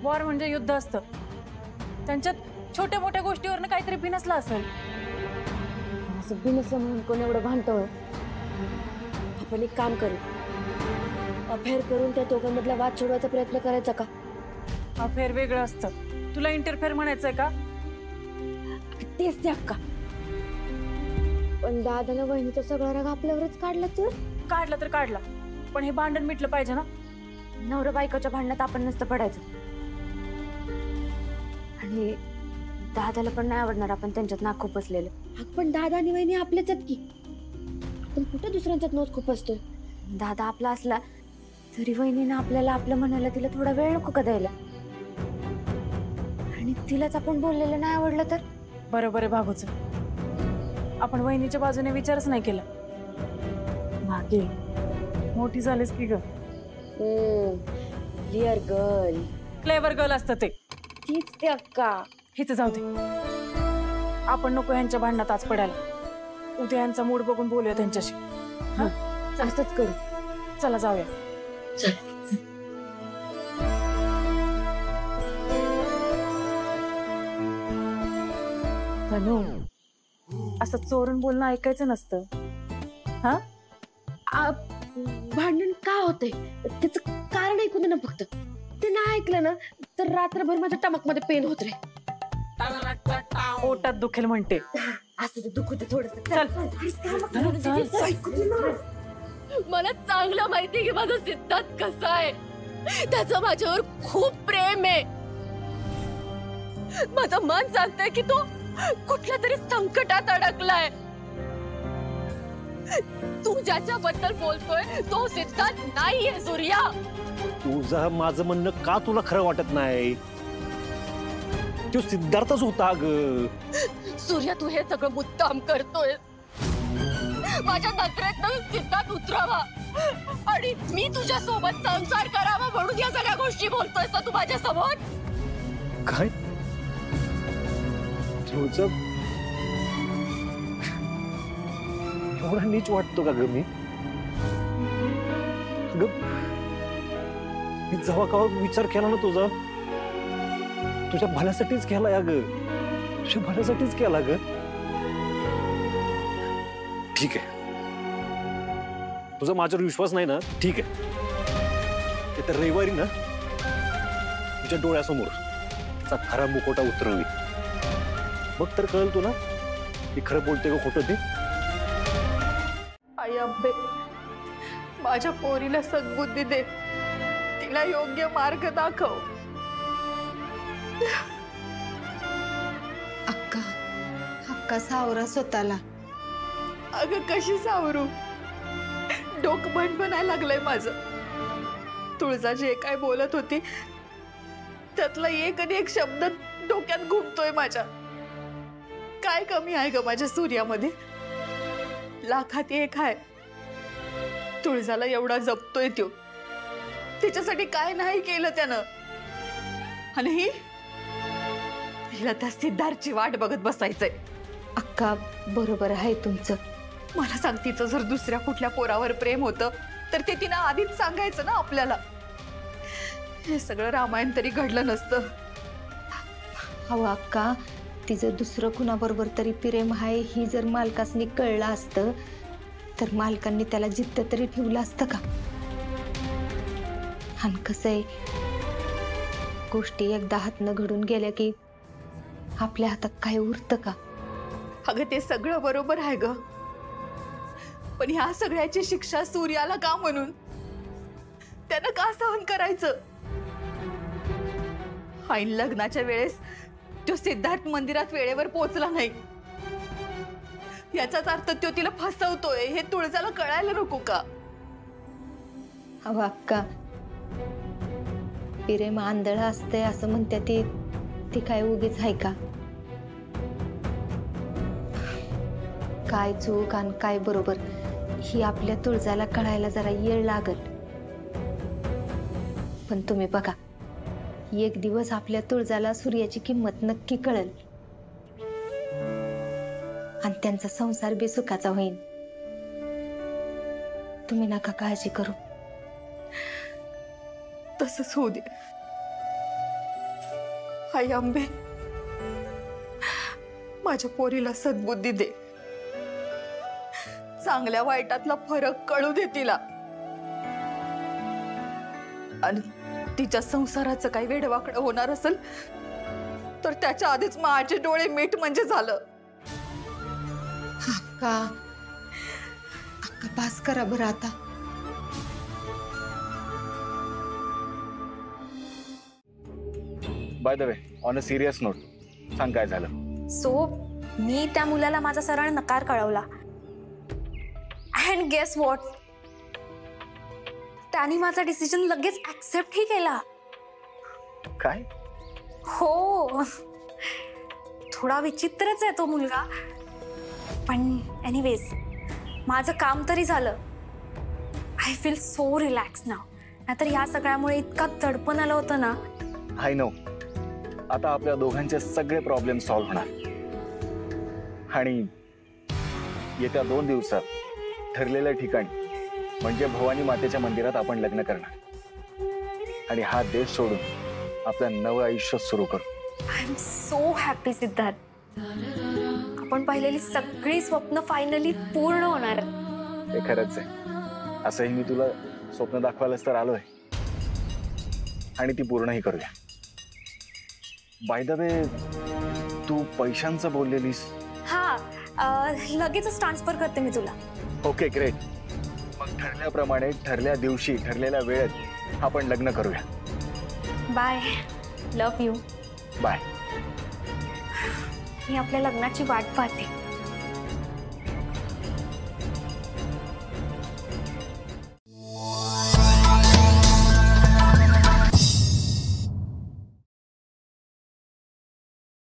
War म्हणजे युद्ध असतं, त्यांच्यात छोट्या मोठ्या गोष्टीवरनं काहीतरी बिनसलं असेल. असं बिनसलं म्हणून कोण एवढं भांडतं? आपण एक काम करू, अफेअर करून त्या दोघांमधला वाद सोडवायचा प्रयत्न करायचा का? अफेअर वेगळं असतं, तुला इंटरफेअर म्हणायचंय का? तेच ते अक्का. पण दादानं वहिनीचा सगळा राग आपल्यावरच काढला तर? काढला, पण हे भांडण मिटलं पाहिजे ना. नवरा बायकोच्या भांडणात आपण नसतं पडायचं. आणि दादाला पण नाही आवडणार आपण त्यांच्यात नाक खुपसलेलं. पण दादा आणि वहिनी आपलेच आहेत की, आपण कुठं दुसऱ्यांच्यात नोच खुपसतोय? दादा आपला असला तरी वहिनीनं आपल्याला आपलं म्हणायला तिला थोडा वेळ नको का द्यायला? आणि तिलाच आपण बोललेलं नाही आवडलं तर? बरोबर आहे भागूचं. आपण वहिनीच्या बाजूने विचारच नाही केला. भागी मोठी झालीस की ग. क्लिअर गर्ल, क्लेवर गर्ल असतं ते. तीच ते अक्का. हेच जाऊ दे, आपण नको यांच्या भांडणात आज पडायला. उद्या यांचा मूड बघून बोलूया त्यांच्याशी. असंच करू. चला जाऊया. धनु, असं चोरून बोलणं ऐकायचं नसतं. हा, भांडण का होतंय त्याचं कारण ऐकून दे ना फक्त. ते नाही ऐकलं ना तर रात्रभर माझ्या टमकमध्ये पेन होत रे. पोटात दुखेल म्हणते. असं ते दुखू दे थोडंसं. मला चांगलं माहिती की माझा सिद्धार्थ कसा आहे. त्याचं माझ्यावर खूप प्रेम आहे. माझं मन सांगतंय की तो कुठल्या तरी संकटात अडकलाय. तू ज्याच्याबद्दल बोलतोय तो सिद्धार्थ नाहीये सूर्या. तुझं माझं म्हणणं का तुला खरं वाटत नाही? तो सिद्धार्थच होता ग. सूर्या, तू हे सगळं मुद्दाम करतोय. माझ्या नजरेतनं सिद्धार्थ उतरावा आणि मी तुझ्या सोबत संसार करावा म्हणून या सगळ्या गोष्टी बोलतोयस ना तू माझ्या समोर? काय तुझं एवढा नीच वाटतो का ग मी? मी जेव्हा केव्हा विचार केला ना तुझ्या भल्यासाठीच केला या ग. तुझ्या भल्यासाठीच केला ग. ठीक आहे, तुझा माझ्यावर विश्वास नाही ना? ठीक आहे, तर रविवारी ना तुझ्या डोळ्यासमोर तिचा खरा मुखोटा उतरवी. मग तर कळेल तुला की खरं बोलते का खोटं ते. आई अंबे, माझ्या पोरीला सद्बुद्धी दे, तिला योग्य मार्ग दाखव. अक्का सावरा स्वतःला. अगं कशी सावरू? डोकं भणभणायला लागलंय माझं. तुळजा जे काय बोलत होती त्यातला एक आणि एक शब्द डोक्यात घुमतोय माझ्या. काय कमी आहे ग माझ्या सूर्यामध्ये? लाखात एक आहे. तुळजाला एवढा जपतोय तो, तिच्यासाठी काय नाही केलं त्यानं. आणि हिला त्या सिद्धार्थची वाट बघत बसायचंय. अक्का बरोबर आहे तुमचं. मला सांग, तिचं जर दुसऱ्या कुठल्या पोरावर प्रेम होतं तर ते तिनं आधीच सांगायचं ना आपल्याला. हे सगळं रामायण तरी घडलं नसतं. अहो अक्का, तिचं दुसरं कुणाबरोबर तरी प्रेम आहे ही जर मालकासनी कळलं असतं तर मालकांनी त्याला जिद्द तरी ठेवलं असतं का? आणि कसं आहे, गोष्टी एकदा हातनं घडून गेल्या की आपल्या हातात काय उरतं का? अगं ते सगळं बरोबर आहे ग, पण ह्या सगळ्याची शिक्षा सूर्याला का म्हणून? त्यानं का सहन करायचं? ऐन लग्नाच्या वेळेस तो सिद्धार्थ मंदिरात वेळेवर पोहोचला नाही, याचाच अर्थ तो तिला फसवतोय हे तुळजाला कळायला नको का? अहो अक्का, प्रेम आंधळ असते असं म्हणतात ती काय उगीच आहे का? काय चूक आणि काय बरोबर ही आपल्या तुळजाला कळायला जरा वेळ लागल. पण तुम्ही बघा, एक दिवस आपल्या तुळजाला सूर्याची किंमत नक्की कळेल आणि त्यांचा संसार बी सुखाचा होईल. तुम्ही नका काळजी करू. तसंच होऊ दे. आई अंबे, माझ्या पोरीला सद्बुद्धी दे, चांगल्या वाईटातला फरक कळू दे तिला, आणि तिच्या संसाराचं काही वेडवाकडं होणार असेल तर त्याच्या आधीच माझे डोळे मीठ म्हणजे झालं. अक्का अक्का पास करा बरं आता. By the way, on a serious note, सांग काय झालं. सो मी त्या मुलाला माझा सरळ नकार कळवला. अँड गेस व्हॉट, त्याने माझा डिसिजन लगेच ऍक्सेप्टही केला. काय? हो, थोडा विचित्रच आहे तो मुलगा, पण एनिवेज माझं काम तरी झालं. आय फील सो रिलॅक्स नाव. नाहीतर या सगळ्यामुळे इतका दडपण आलं होतं ना. I know. आता आपल्या दोघांचे सगळे प्रॉब्लेम सॉल्व्ह होणार, आणि येत्या 2 दिवसात ठरलेल्या ठिकाणी म्हणजे भवानी मातेच्या मंदिरात आपण लग्न करणार, आणि हा देश सोडून आपलं नवं आयुष्य सुरू करू. I am so happy Siddharth. आपण पाहिलेली सगळी स्वप्न फायनली पूर्ण होणार. हे खरंच आहे. असंही मी तुला स्वप्न दाखवायलाच तर आलोय, आणि ती पूर्णही करूया. बाय द वे, तू पैशांचं बोललेलीस. हा, लगेचच ट्रान्सफर करते मी तुला. Okay, great. मग ठरल्याप्रमाणे ठरल्या दिवशी ठरलेल्या वेळेत आपण लग्न करूया. बाय. Love you. बाय. मी आपल्या लग्नाची वाट पाहते.